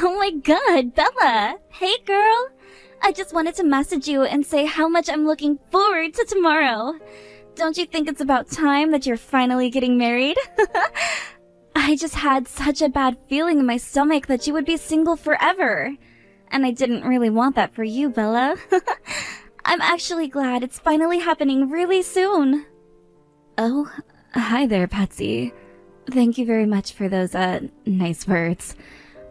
Oh my god, Bella! Hey girl! I just wanted to message you and say how much I'm looking forward to tomorrow. Don't you think it's about time that you're finally getting married? I just had such a bad feeling in my stomach that you would be single forever. And I didn't really want that for you, Bella. I'm actually glad it's finally happening really soon. Oh, hi there, Patsy. Thank you very much for those, nice words.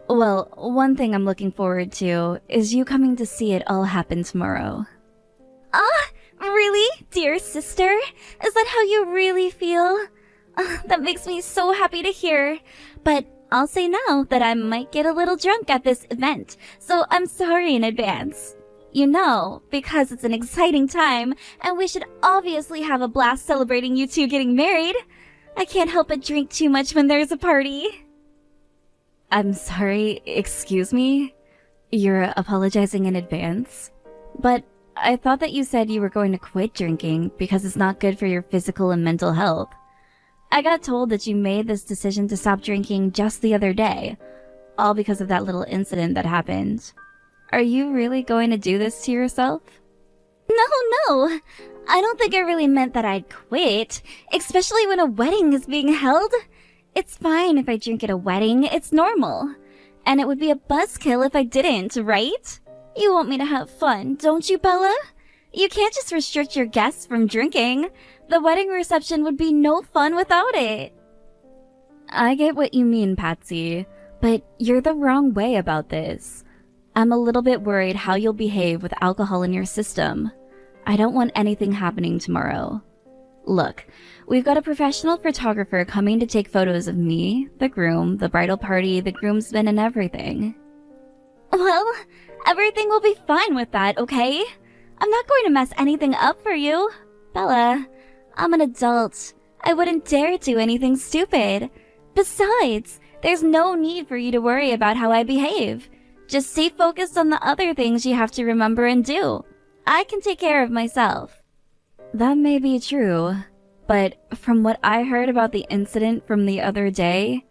Well, one thing I'm looking forward to is you coming to see it all happen tomorrow. Ah, really? Dear sister? Is that how you really feel? That makes me so happy to hear. But I'll say now that I might get a little drunk at this event, so I'm sorry in advance. You know, because it's an exciting time, and we should obviously have a blast celebrating you two getting married. I can't help but drink too much when there's a party. I'm sorry, excuse me? You're apologizing in advance? But I thought that you said you were going to quit drinking because it's not good for your physical and mental health. I got told that you made this decision to stop drinking just the other day, all because of that little incident that happened. Are you really going to do this to yourself? No. I don't think I really meant that I'd quit, especially when a wedding is being held. It's fine if I drink at a wedding, it's normal. And it would be a buzzkill if I didn't, right? You want me to have fun, don't you, Bella? You can't just restrict your guests from drinking. The wedding reception would be no fun without it. I get what you mean, Patsy, but you're the wrong way about this. I'm a little bit worried how you'll behave with alcohol in your system. I don't want anything happening tomorrow. Look, we've got a professional photographer coming to take photos of me, the groom, the bridal party, the groomsmen, and everything. Well, everything will be fine with that, okay? I'm not going to mess anything up for you. Bella, I'm an adult. I wouldn't dare do anything stupid. Besides, there's no need for you to worry about how I behave. Just stay focused on the other things you have to remember and do. I can take care of myself. That may be true, but from what I heard about the incident from the other day,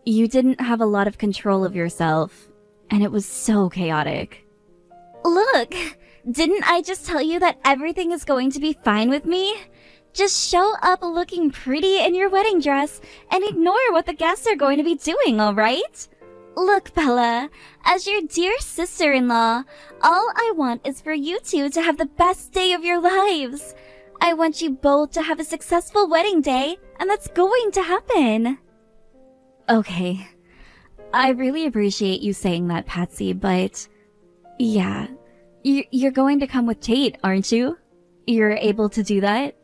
you didn't have a lot of control of yourself, and it was so chaotic. Look, didn't I just tell you that everything is going to be fine with me? Just show up looking pretty in your wedding dress and ignore what the guests are going to be doing, alright? Look, Bella, as your dear sister-in-law, all I want is for you two to have the best day of your lives. I want you both to have a successful wedding day, and that's going to happen. Okay. I really appreciate you saying that, Patsy, but... yeah. You're going to come with Tate, aren't you? You're able to do that?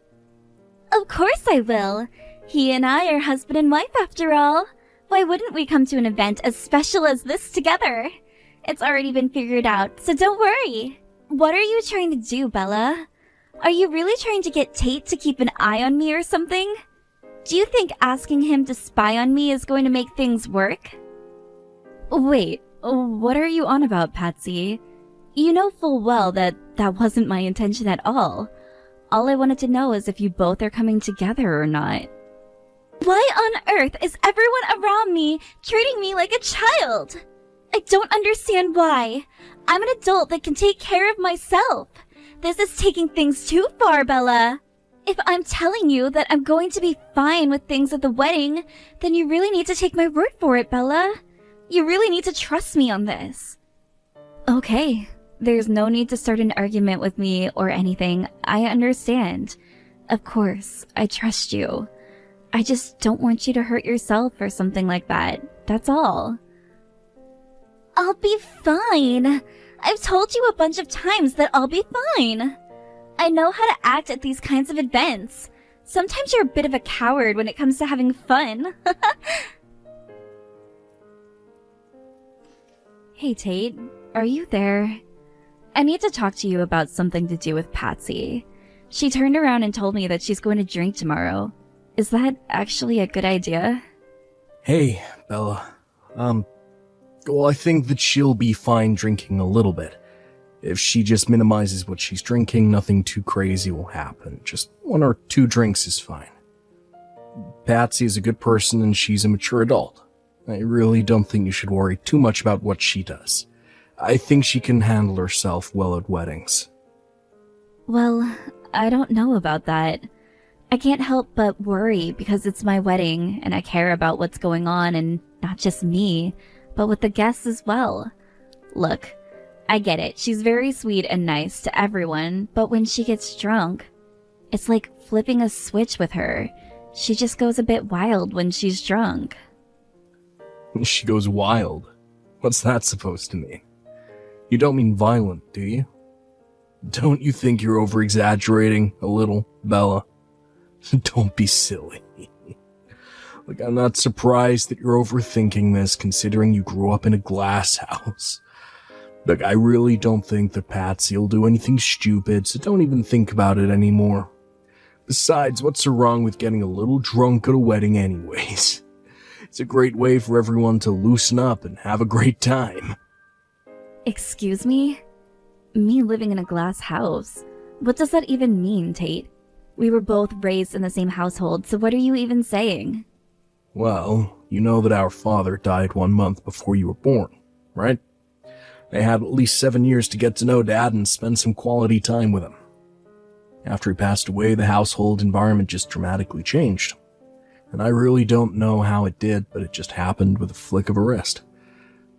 Of course I will. He and I are husband and wife after all. Why wouldn't we come to an event as special as this together? It's already been figured out, so don't worry. What are you trying to do, Bella? Are you really trying to get Tate to keep an eye on me or something? Do you think asking him to spy on me is going to make things work? Wait, what are you on about, Patsy? You know full well that that wasn't my intention at all. All I wanted to know is if you both are coming together or not. Why on earth is everyone around me treating me like a child? I don't understand why. I'm an adult that can take care of myself. This is taking things too far, Bella. If I'm telling you that I'm going to be fine with things at the wedding, then you really need to take my word for it, Bella. You really need to trust me on this. Okay, there's no need to start an argument with me or anything. I understand. Of course, I trust you. I just don't want you to hurt yourself or something like that. That's all. I'll be fine. I've told you a bunch of times that I'll be fine. I know how to act at these kinds of events. Sometimes you're a bit of a coward when it comes to having fun. Hey, Tate. Are you there? I need to talk to you about something to do with Patsy. She turned around and told me that she's going to drink tomorrow. Is that actually a good idea? Hey, Bella. Well, I think that she'll be fine drinking a little bit. If she just minimizes what she's drinking, nothing too crazy will happen. Just 1 or 2 drinks is fine. Patsy is a good person and she's a mature adult. I really don't think you should worry too much about what she does. I think she can handle herself well at weddings. Well, I don't know about that. I can't help but worry because it's my wedding and I care about what's going on, and not just me, but with the guests as well. Look, I get it. She's very sweet and nice to everyone, but when she gets drunk, it's like flipping a switch with her. She just goes a bit wild when she's drunk. She goes wild? What's that supposed to mean? You don't mean violent, do you? Don't you think you're over-exaggerating a little, Bella? Don't be silly. Look, I'm not surprised that you're overthinking this, considering you grew up in a glass house. Look, I really don't think that Patsy will do anything stupid, so don't even think about it anymore. Besides, what's so wrong with getting a little drunk at a wedding anyways? It's a great way for everyone to loosen up and have a great time. Excuse me? Me living in a glass house? What does that even mean, Tate? We were both raised in the same household, so what are you even saying? Well, you know that our father died 1 month before you were born, right? I had at least 7 years to get to know Dad and spend some quality time with him. After he passed away, the household environment just dramatically changed. And I really don't know how it did, but it just happened with a flick of a wrist.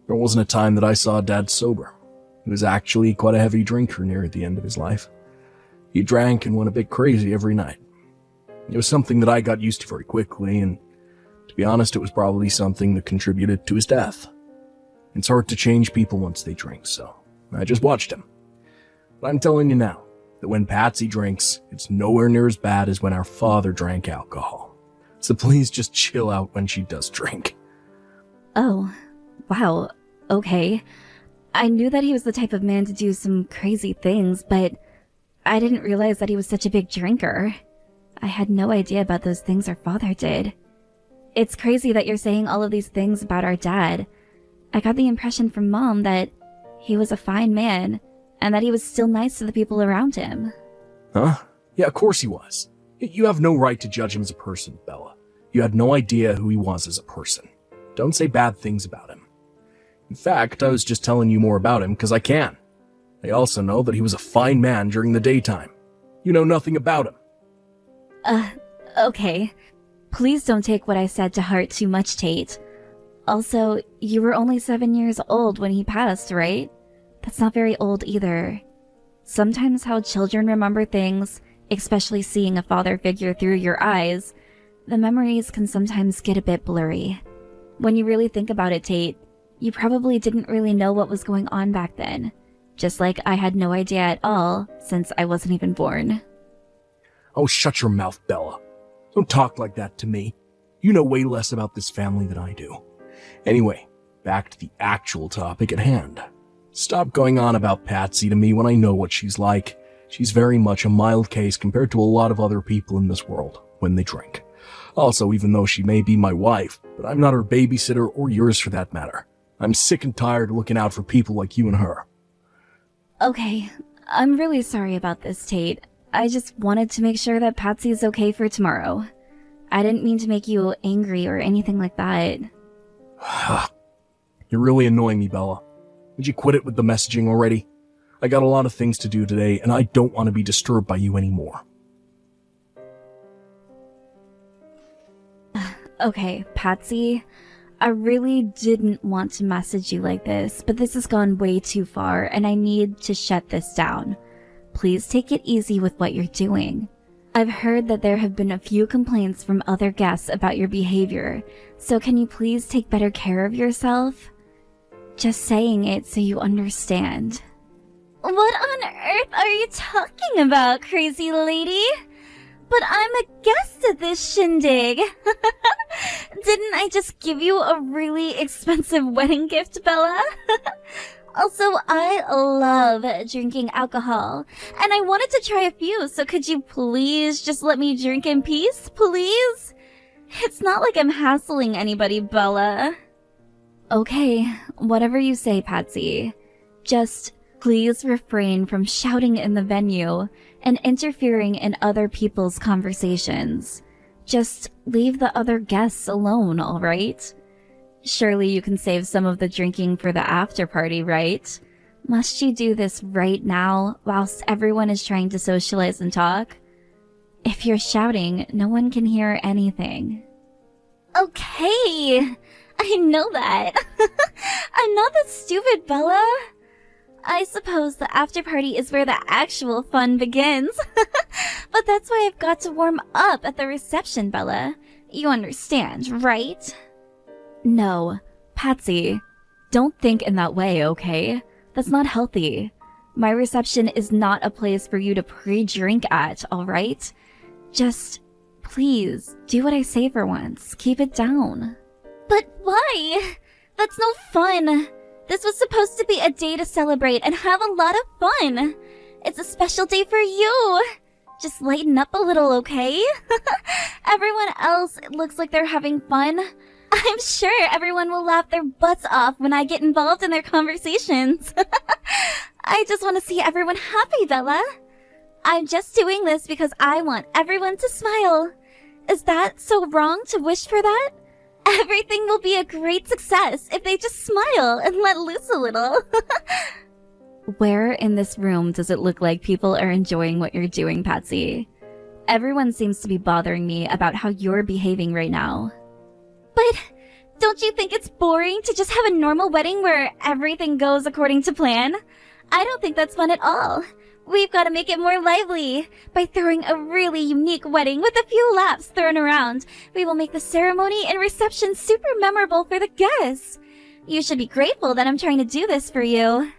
There wasn't a time that I saw Dad sober. He was actually quite a heavy drinker near the end of his life. He drank and went a bit crazy every night. It was something that I got used to very quickly, and to be honest, it was probably something that contributed to his death. It's hard to change people once they drink, so I just watched him. But I'm telling you now, that when Patsy drinks, it's nowhere near as bad as when our father drank alcohol. So please just chill out when she does drink. Oh, wow, okay. I knew that he was the type of man to do some crazy things, but I didn't realize that he was such a big drinker. I had no idea about those things our father did. It's crazy that you're saying all of these things about our dad. I got the impression from Mom that he was a fine man, and that he was still nice to the people around him. Huh? Yeah, of course he was. You have no right to judge him as a person, Bella. You had no idea who he was as a person. Don't say bad things about him. In fact, I was just telling you more about him because I can. I also know that he was a fine man during the daytime. You know nothing about him. Okay. Please don't take what I said to heart too much, Tate. Also, you were only 7 years old when he passed, right? That's not very old either. Sometimes how children remember things, especially seeing a father figure through your eyes, the memories can sometimes get a bit blurry. When you really think about it, Tate, you probably didn't really know what was going on back then. Just like I had no idea at all, since I wasn't even born. Oh, shut your mouth, Bella. Don't talk like that to me. You know way less about this family than I do. Anyway, back to the actual topic at hand. Stop going on about Patsy to me when I know what she's like. She's very much a mild case compared to a lot of other people in this world when they drink. Also, even though she may be my wife, but I'm not her babysitter or yours for that matter. I'm sick and tired of looking out for people like you and her. Okay, I'm really sorry about this, Tate. I just wanted to make sure that Patsy's okay for tomorrow. I didn't mean to make you angry or anything like that. You're really annoying me, Bella. Would you quit it with the messaging already? I got a lot of things to do today, and I don't want to be disturbed by you anymore. Okay, Patsy, I really didn't want to message you like this, but this has gone way too far, and I need to shut this down. Please take it easy with what you're doing. I've heard that there have been a few complaints from other guests about your behavior, so can you please take better care of yourself? Just saying it so you understand. What on earth are you talking about, crazy lady? But I'm a guest at this shindig. Didn't I just give you a really expensive wedding gift, Bella? Also, I love drinking alcohol, and I wanted to try a few, so could you please just let me drink in peace, please? It's not like I'm hassling anybody, Bella. Okay, whatever you say, Patsy. Just please refrain from shouting in the venue and interfering in other people's conversations. Just leave the other guests alone, alright? Surely you can save some of the drinking for the after party, right? Must you do this right now, whilst everyone is trying to socialize and talk? If you're shouting, no one can hear anything. Okay, I know that. I'm not that stupid, Bella. I suppose the after party is where the actual fun begins. But that's why I've got to warm up at the reception, Bella. You understand, right? No, Patsy, don't think in that way, okay? That's not healthy. My reception is not a place for you to pre-drink at, alright? Just, please, do what I say for once. Keep it down. But why? That's no fun. This was supposed to be a day to celebrate and have a lot of fun. It's a special day for you. Just lighten up a little, okay? Everyone else looks like they're having fun. I'm sure everyone will laugh their butts off when I get involved in their conversations. I just want to see everyone happy, Bella. I'm just doing this because I want everyone to smile. Is that so wrong to wish for that? Everything will be a great success if they just smile and let loose a little. Where in this room does it look like people are enjoying what you're doing, Patsy? Everyone seems to be bothering me about how you're behaving right now. But don't you think it's boring to just have a normal wedding where everything goes according to plan? I don't think that's fun at all. We've got to make it more lively. By throwing a really unique wedding with a few laughs thrown around, we will make the ceremony and reception super memorable for the guests. You should be grateful that I'm trying to do this for you.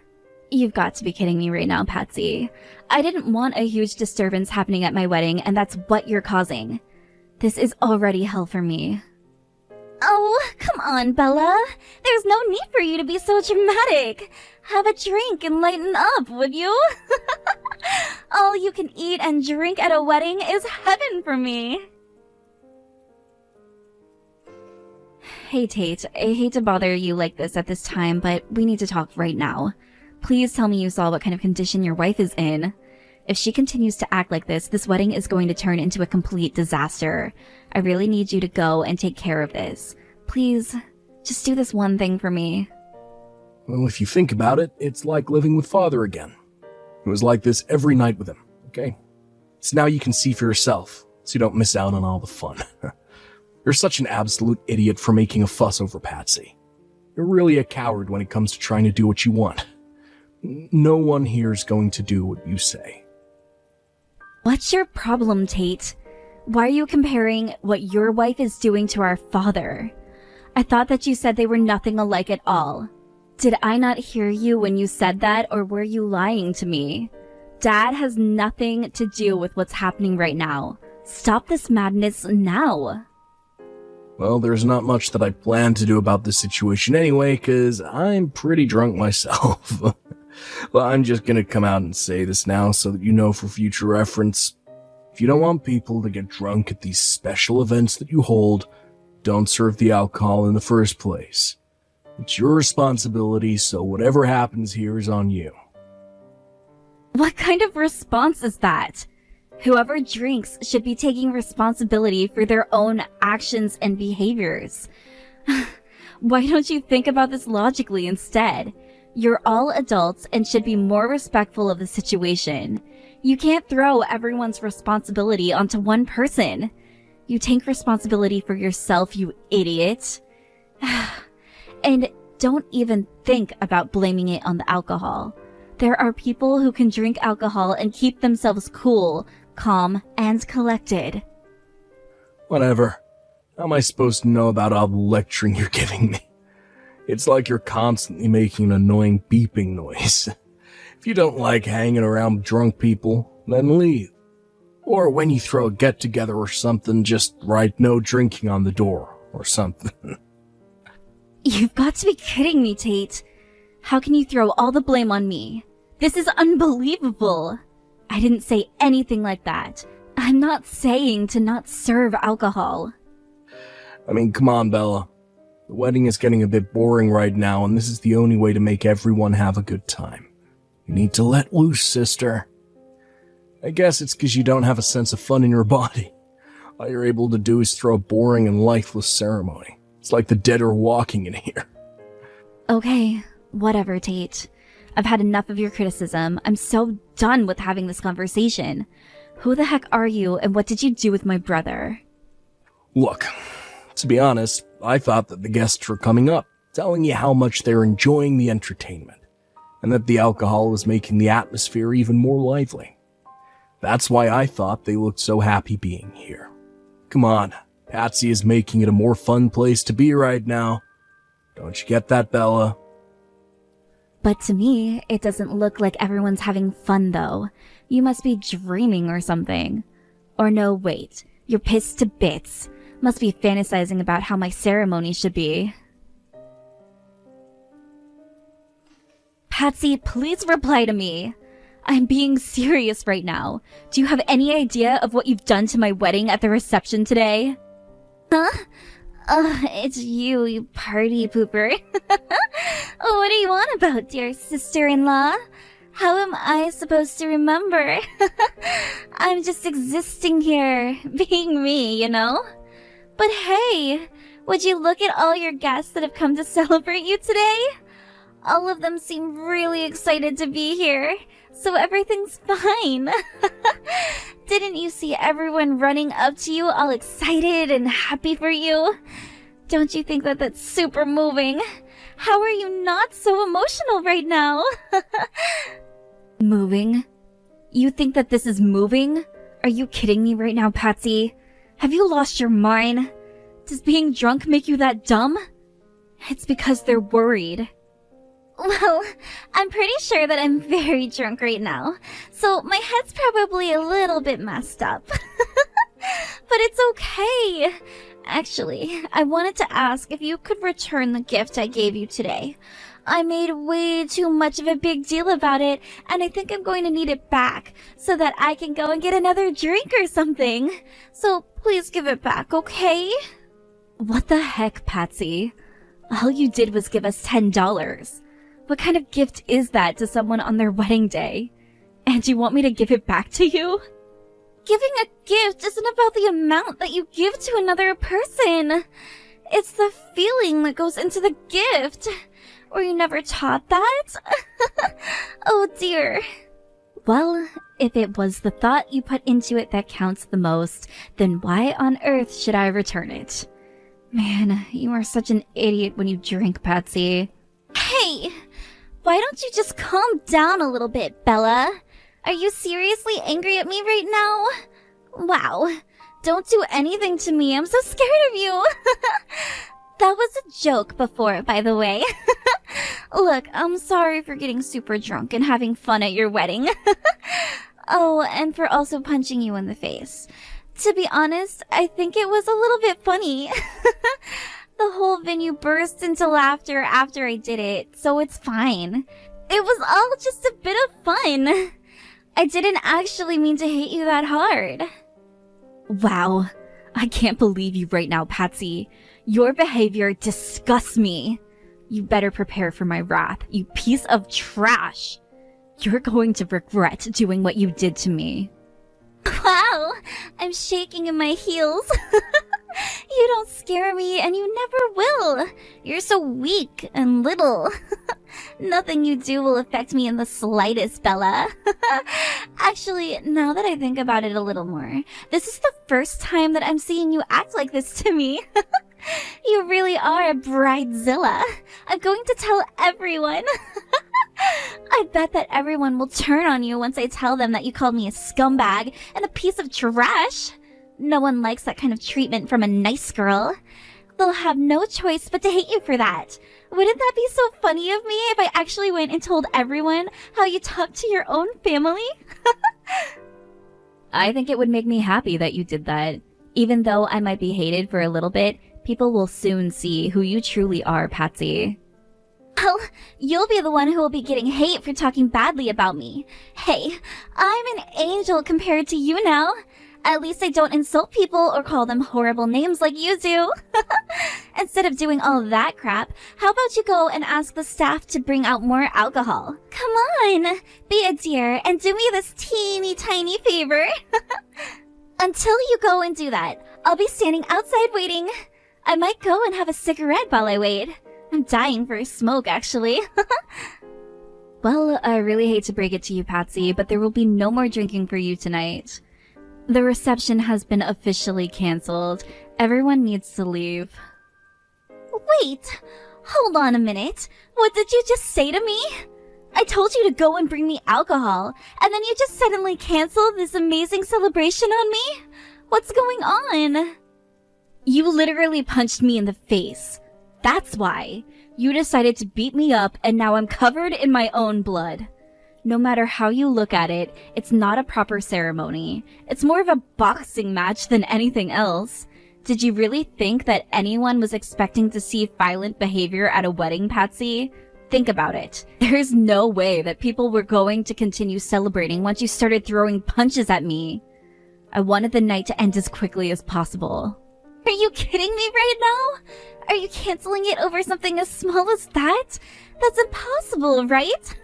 You've got to be kidding me right now, Patsy. I didn't want a huge disturbance happening at my wedding, and that's what you're causing. This is already hell for me. Oh, come on, Bella. There's no need for you to be so dramatic. Have a drink and lighten up, would you? All you can eat and drink at a wedding is heaven for me. Hey, Tate. I hate to bother you like this at this time, but we need to talk right now. Please tell me you saw what kind of condition your wife is in. If she continues to act like this wedding is going to turn into a complete disaster. I really need you to go and take care of this. Please, just do this one thing for me. Well, if you think about it, it's like living with Father again. It was like this every night with him, okay? So now you can see for yourself, so you don't miss out on all the fun. You're such an absolute idiot for making a fuss over Patsy. You're really a coward when it comes to trying to do what you want. No one here is going to do what you say. What's your problem, Tate? Why are you comparing what your wife is doing to our father? I thought that you said they were nothing alike at all. Did I not hear you when you said that, or were you lying to me? Dad has nothing to do with what's happening right now. Stop this madness now. Well, there's not much that I plan to do about this situation anyway, because I'm pretty drunk myself. Well, I'm just gonna come out and say this now so that you know for future reference. If you don't want people to get drunk at these special events that you hold, don't serve the alcohol in the first place. It's your responsibility, so whatever happens here is on you. What kind of response is that? Whoever drinks should be taking responsibility for their own actions and behaviors. Why don't you think about this logically instead? You're all adults and should be more respectful of the situation. You can't throw everyone's responsibility onto one person. You take responsibility for yourself, you idiot. And don't even think about blaming it on the alcohol. There are people who can drink alcohol and keep themselves cool, calm, and collected. Whatever. How am I supposed to know about all the lecturing you're giving me? It's like you're constantly making an annoying beeping noise. If you don't like hanging around drunk people, then leave. Or when you throw a get-together or something, just write no drinking on the door or something. You've got to be kidding me, Tate. How can you throw all the blame on me? This is unbelievable. I didn't say anything like that. I'm not saying to not serve alcohol. I mean, come on, Bella. The wedding is getting a bit boring right now, and this is the only way to make everyone have a good time. You need to let loose, sister. I guess it's because you don't have a sense of fun in your body. All you're able to do is throw a boring and lifeless ceremony. It's like the dead are walking in here. Okay, whatever, Tate. I've had enough of your criticism. I'm so done with having this conversation. Who the heck are you, and what did you do with my brother? Look, to be honest, I thought that the guests were coming up, telling you how much they're enjoying the entertainment, and that the alcohol was making the atmosphere even more lively. That's why I thought they looked so happy being here. Come on, Patsy is making it a more fun place to be right now. Don't you get that, Bella? But to me, it doesn't look like everyone's having fun, though. You must be dreaming or something. Or no, wait. You're pissed to bits. Must be fantasizing about how my ceremony should be. Patsy, please reply to me. I'm being serious right now. Do you have any idea of what you've done to my wedding at the reception today? Huh? It's you party pooper. What do you want about, dear sister-in-law? How am I supposed to remember? I'm just existing here, being me, you know? But hey, would you look at all your guests that have come to celebrate you today? All of them seem really excited to be here, so everything's fine. Didn't you see everyone running up to you all excited and happy for you? Don't you think that that's super moving? How are you not so emotional right now? Moving? You think that this is moving? Are you kidding me right now, Patsy? Have you lost your mind? Does being drunk make you that dumb? It's because they're worried. Well, I'm pretty sure that I'm very drunk right now, so my head's probably a little bit messed up. But it's okay. Actually, I wanted to ask if you could return the gift I gave you today. I made way too much of a big deal about it, and I think I'm going to need it back so that I can go and get another drink or something. So please give it back, okay? What the heck, Patsy? All you did was give us $10. What kind of gift is that to someone on their wedding day? And you want me to give it back to you? Giving a gift isn't about the amount that you give to another person. It's the feeling that goes into the gift. Were you never taught that? Oh dear. Well, if it was the thought you put into it that counts the most, then why on earth should I return it? Man, you are such an idiot when you drink, Patsy. Hey! Why don't you just calm down a little bit, Bella? Are you seriously angry at me right now? Wow. Don't do anything to me. I'm so scared of you. That was a joke before, by the way. Look, I'm sorry for getting super drunk and having fun at your wedding. Oh, and for also punching you in the face. To be honest, I think it was a little bit funny. The whole venue burst into laughter after I did it, so it's fine. It was all just a bit of fun. I didn't actually mean to hit you that hard. Wow, I can't believe you right now, Patsy. Your behavior disgusts me. You better prepare for my wrath, you piece of trash. You're going to regret doing what you did to me. Wow, I'm shaking in my heels. You don't scare me, and you never will. You're so weak and little. Nothing you do will affect me in the slightest, Bella. Actually, now that I think about it a little more, this is the first time that I'm seeing you act like this to me. You really are a bridezilla. I'm going to tell everyone. I bet that everyone will turn on you once I tell them that you called me a scumbag and a piece of trash. No one likes that kind of treatment from a nice girl. They'll have no choice but to hate you for that. Wouldn't that be so funny of me if I actually went and told everyone how you talk to your own family? I think it would make me happy that you did that. Even though I might be hated for a little bit, people will soon see who you truly are, Patsy. Well, you'll be the one who will be getting hate for talking badly about me. Hey, I'm an angel compared to you now. At least I don't insult people or call them horrible names like you do. Instead of doing all that crap, how about you go and ask the staff to bring out more alcohol? Come on, be a dear and do me this teeny tiny favor. Until you go and do that, I'll be standing outside waiting. I might go and have a cigarette while I wait. I'm dying for a smoke, actually. Well, I really hate to break it to you, Patsy, but there will be no more drinking for you tonight. The reception has been officially canceled. Everyone needs to leave. Wait! Hold on a minute. What did you just say to me? I told you to go and bring me alcohol, and then you just suddenly canceled this amazing celebration on me? What's going on? You literally punched me in the face. That's why. You decided to beat me up, and now I'm covered in my own blood. No matter how you look at it, it's not a proper ceremony. It's more of a boxing match than anything else. Did you really think that anyone was expecting to see violent behavior at a wedding, Patsy? Think about it. There's no way that people were going to continue celebrating once you started throwing punches at me. I wanted the night to end as quickly as possible. Are you kidding me right now? Are you canceling it over something as small as that? That's impossible, right?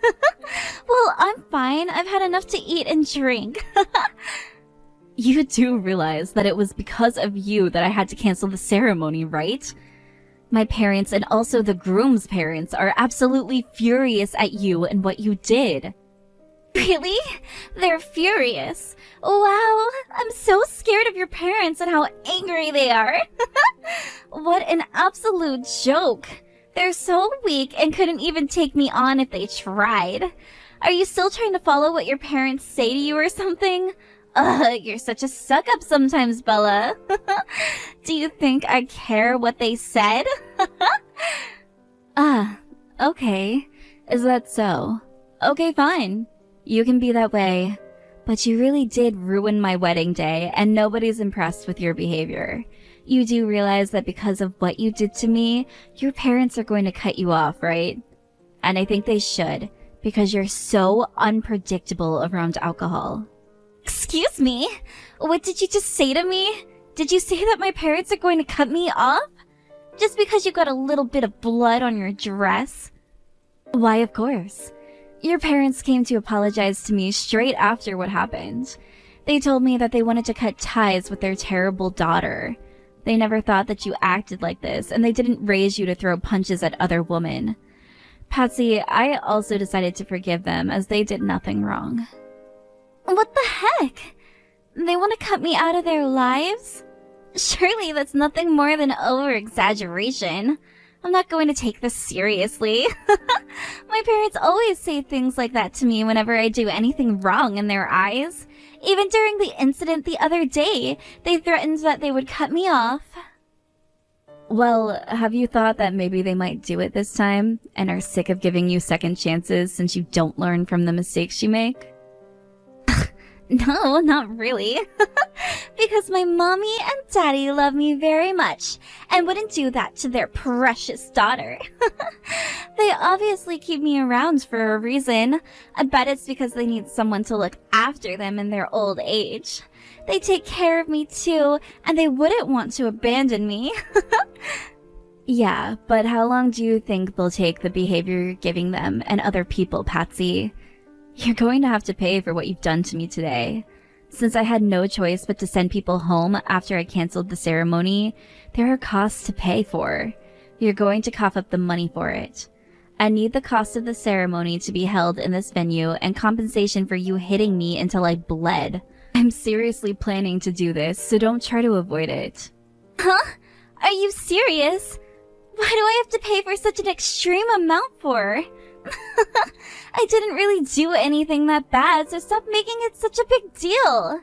Well, I'm fine. I've had enough to eat and drink. You do realize that it was because of you that I had to cancel the ceremony, right? My parents and also the groom's parents are absolutely furious at you and what you did. Really? They're furious. Wow, I'm so scared of your parents and how angry they are. What an absolute joke. They're so weak and couldn't even take me on if they tried. Are you still trying to follow what your parents say to you or something? You're such a suck-up sometimes, Bella. Do you think I care what they said? Okay. Is that so? Okay, fine. You can be that way. But you really did ruin my wedding day, and nobody's impressed with your behavior. You do realize that because of what you did to me, your parents are going to cut you off, right? And I think they should, because you're so unpredictable around alcohol. Excuse me? What did you just say to me? Did you say that my parents are going to cut me off? Just because you got a little bit of blood on your dress? Why, of course. Your parents came to apologize to me straight after what happened. They told me that they wanted to cut ties with their terrible daughter. They never thought that you acted like this, and they didn't raise you to throw punches at other women. Patsy, I also decided to forgive them as they did nothing wrong. What the heck? They want to cut me out of their lives? Surely that's nothing more than over-exaggeration. I'm not going to take this seriously. My parents always say things like that to me whenever I do anything wrong in their eyes. Even during the incident the other day, they threatened that they would cut me off. Well, have you thought that maybe they might do it this time and are sick of giving you second chances since you don't learn from the mistakes you make? No, not really. Because my mommy and daddy love me very much and wouldn't do that to their precious daughter. They obviously keep me around for a reason. I bet it's because they need someone to look after them in their old age. They take care of me too, and they wouldn't want to abandon me. Yeah, but how long do you think they'll take the behavior you're giving them and other people, Patsy? You're going to have to pay for what you've done to me today. Since I had no choice but to send people home after I canceled the ceremony, there are costs to pay for. You're going to cough up the money for it. I need the cost of the ceremony to be held in this venue and compensation for you hitting me until I bled. I'm seriously planning to do this, so don't try to avoid it. Huh? Are you serious? Why do I have to pay for such an extreme amount for? I didn't really do anything that bad, so stop making it such a big deal.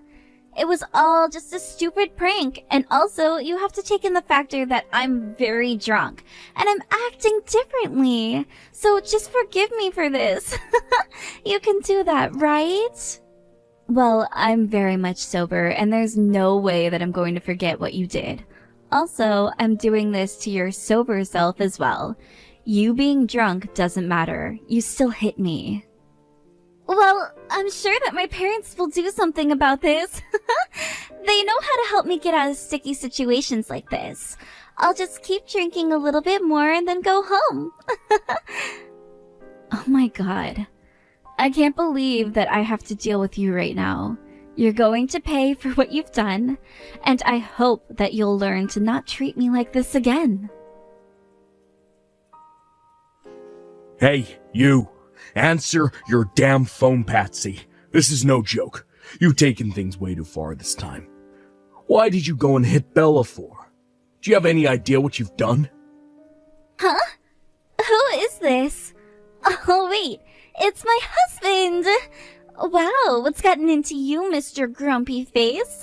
It was all just a stupid prank, and also you have to take in the factor that I'm very drunk, and I'm acting differently. So just forgive me for this. You can do that, right? Well, I'm very much sober, and there's no way that I'm going to forget what you did. Also, I'm doing this to your sober self as well. You being drunk doesn't matter. You still hit me. Well, I'm sure that my parents will do something about this. They know how to help me get out of sticky situations like this. I'll just keep drinking a little bit more and then go home. Oh my god. I can't believe that I have to deal with you right now. You're going to pay for what you've done, and I hope that you'll learn to not treat me like this again. Hey, you! Answer your damn phone, Patsy. This is no joke. You've taken things way too far this time. Why did you go and hit Bella for? Do you have any idea what you've done? Huh? Who is this? Oh wait, it's my husband! Wow, what's gotten into you, Mr. Grumpy Face?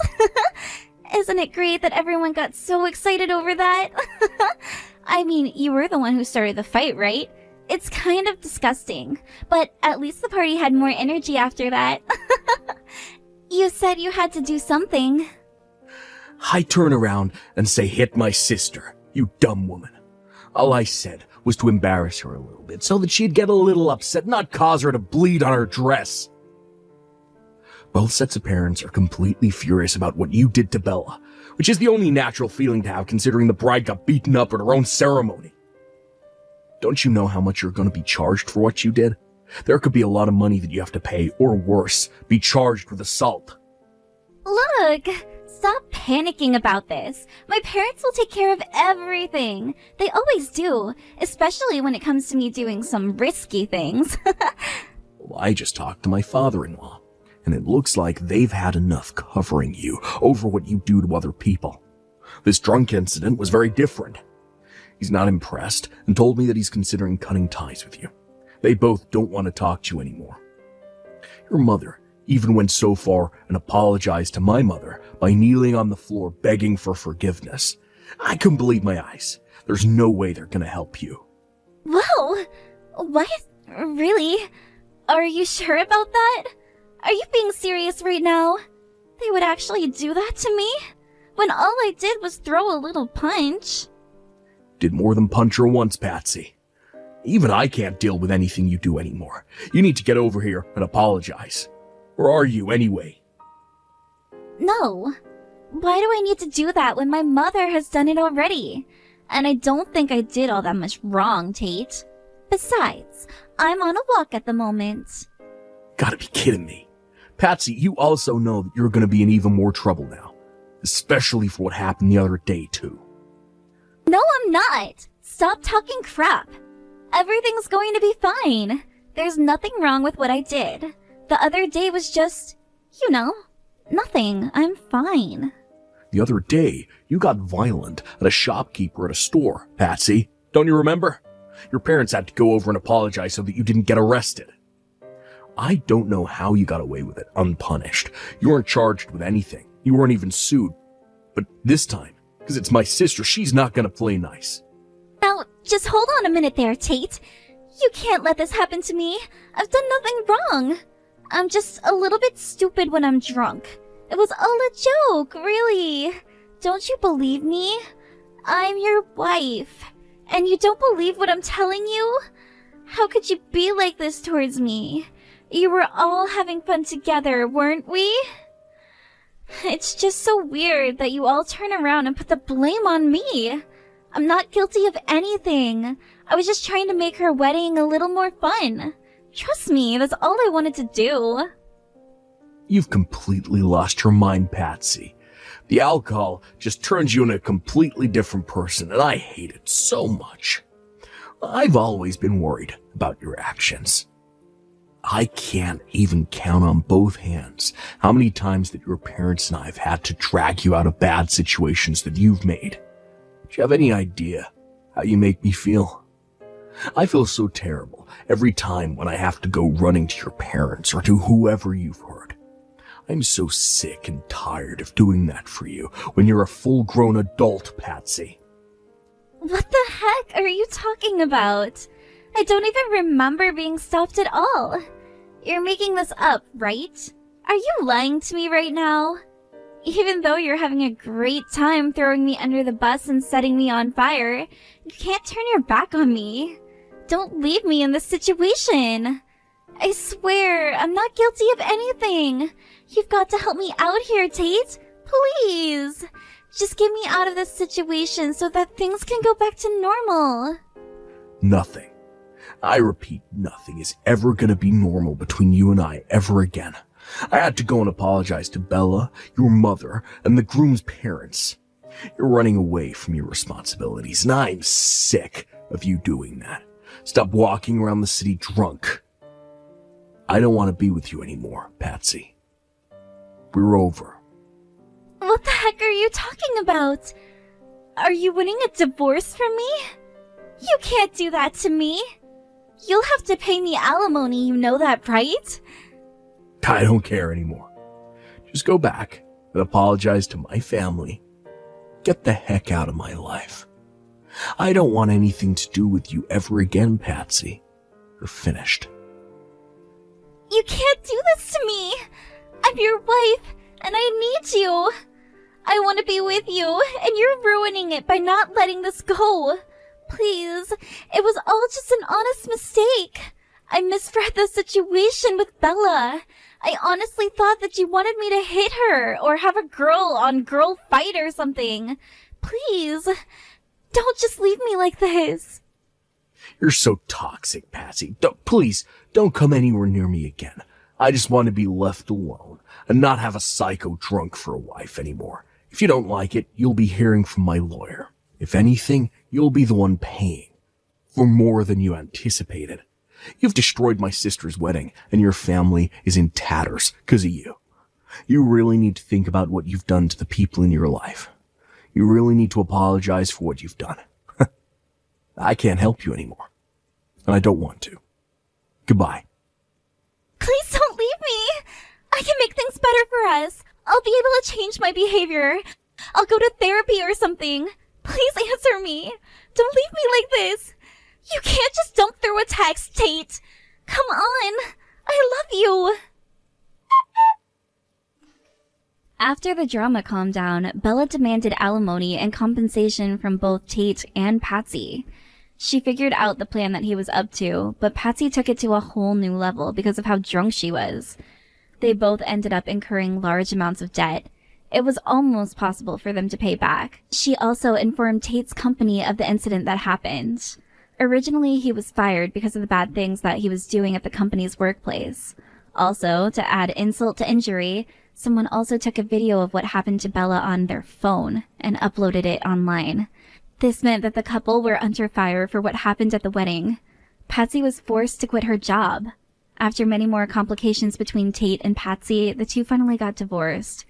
Isn't it great that everyone got so excited over that? I mean, you were the one who started the fight, right? It's kind of disgusting, but at least the party had more energy after that. You said you had to do something. I turn around and say hit my sister, you dumb woman. All I said was to embarrass her a little bit so that she'd get a little upset, not cause her to bleed on her dress. Both sets of parents are completely furious about what you did to Bella, which is the only natural feeling to have considering the bride got beaten up at her own ceremony. Don't you know how much you're going to be charged for what you did? There could be a lot of money that you have to pay, or worse, be charged with assault. Look, stop panicking about this. My parents will take care of everything. They always do, especially when it comes to me doing some risky things. Well, I just talked to my father-in-law, and it looks like they've had enough covering you over what you do to other people. This drunk incident was very different. He's not impressed and told me that he's considering cutting ties with you. They both don't want to talk to you anymore. Your mother even went so far and apologized to my mother by kneeling on the floor begging for forgiveness. I couldn't believe my eyes. There's no way they're gonna help you. Whoa! What? Really? Are you sure about that? Are you being serious right now? They would actually do that to me? When all I did was throw a little punch. Did more than punch her once, Patsy. Even I can't deal with anything you do anymore. You need to get over here and apologize. Where are you, anyway? No. Why do I need to do that when my mother has done it already? And I don't think I did all that much wrong, Tate. Besides, I'm on a walk at the moment. Gotta be kidding me. Patsy, you also know that you're gonna be in even more trouble now. Especially for what happened the other day, too. No, I'm not. Stop talking crap. Everything's going to be fine. There's nothing wrong with what I did. The other day was just, nothing. I'm fine. The other day, you got violent at a shopkeeper at a store, Patsy. Don't you remember? Your parents had to go over and apologize so that you didn't get arrested. I don't know how you got away with it unpunished. You weren't charged with anything. You weren't even sued. But this time, because it's my sister, she's not gonna play nice. Now, just hold on a minute there, Tate. You can't let this happen to me. I've done nothing wrong. I'm just a little bit stupid when I'm drunk. It was all a joke, really. Don't you believe me? I'm your wife. And you don't believe what I'm telling you? How could you be like this towards me? You were all having fun together, weren't we? It's just so weird that you all turn around and put the blame on me. I'm not guilty of anything. I was just trying to make her wedding a little more fun. Trust me, that's all I wanted to do. You've completely lost your mind, Patsy. The alcohol just turns you into a completely different person, and I hate it so much. I've always been worried about your actions. I can't even count on both hands how many times that your parents and I have had to drag you out of bad situations that you've made. Do you have any idea how you make me feel? I feel so terrible every time when I have to go running to your parents or to whoever you've hurt. I'm so sick and tired of doing that for you when you're a full-grown adult, Patsy. What the heck are you talking about? I don't even remember being stopped at all. You're making this up, right? Are you lying to me right now? Even though you're having a great time throwing me under the bus and setting me on fire, you can't turn your back on me. Don't leave me in this situation. I swear, I'm not guilty of anything. You've got to help me out here, Tate. Please. Just get me out of this situation so that things can go back to normal. Nothing. I repeat, nothing is ever gonna be normal between you and I ever again. I had to go and apologize to Bella, your mother, and the groom's parents. You're running away from your responsibilities, and I'm sick of you doing that. Stop walking around the city drunk. I don't want to be with you anymore, Patsy. We're over. What the heck are you talking about? Are you winning a divorce from me? You can't do that to me. You'll have to pay me alimony, you know that, right? I don't care anymore. Just go back and apologize to my family. Get the heck out of my life. I don't want anything to do with you ever again, Patsy. You're finished. You can't do this to me. I'm your wife, and I need you. I want to be with you, and you're ruining it by not letting this go. Please, it was all just an honest mistake. I misread the situation with Bella. I honestly thought that you wanted me to hit her or have a girl-on-girl fight or something. Please, don't just leave me like this. You're so toxic, Patsy. Please, don't come anywhere near me again. I just want to be left alone and not have a psycho drunk for a wife anymore. If you don't like it, you'll be hearing from my lawyer. If anything, you'll be the one paying for more than you anticipated. You've destroyed my sister's wedding, and your family is in tatters because of you. You really need to think about what you've done to the people in your life. You really need to apologize for what you've done. I can't help you anymore, and I don't want to. Goodbye. Please don't leave me. I can make things better for us. I'll be able to change my behavior. I'll go to therapy or something. Please answer me. Don't leave me like this. You can't just dump through a text, Tate. Come on. I love you. After the drama calmed down, Bella demanded alimony and compensation from both Tate and Patsy. She figured out the plan that he was up to, but Patsy took it to a whole new level because of how drunk she was. They both ended up incurring large amounts of debt. It was almost possible for them to pay back. She also informed Tate's company of the incident that happened. Originally, he was fired because of the bad things that he was doing at the company's workplace. Also, to add insult to injury, someone also took a video of what happened to Bella on their phone and uploaded it online. This meant that the couple were under fire for what happened at the wedding. Patsy was forced to quit her job. After many more complications between Tate and Patsy, the two finally got divorced.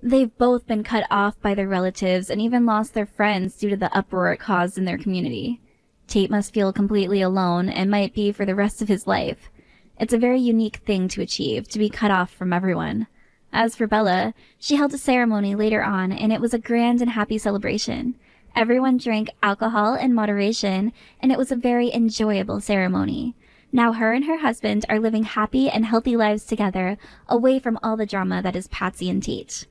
They've both been cut off by their relatives and even lost their friends due to the uproar it caused in their community. Tate must feel completely alone and might be for the rest of his life. It's a very unique thing to achieve, to be cut off from everyone. As for Bella, she held a ceremony later on, and it was a grand and happy celebration. Everyone drank alcohol in moderation, and it was a very enjoyable ceremony. Now her and her husband are living happy and healthy lives together, away from all the drama that is Patsy and Tate.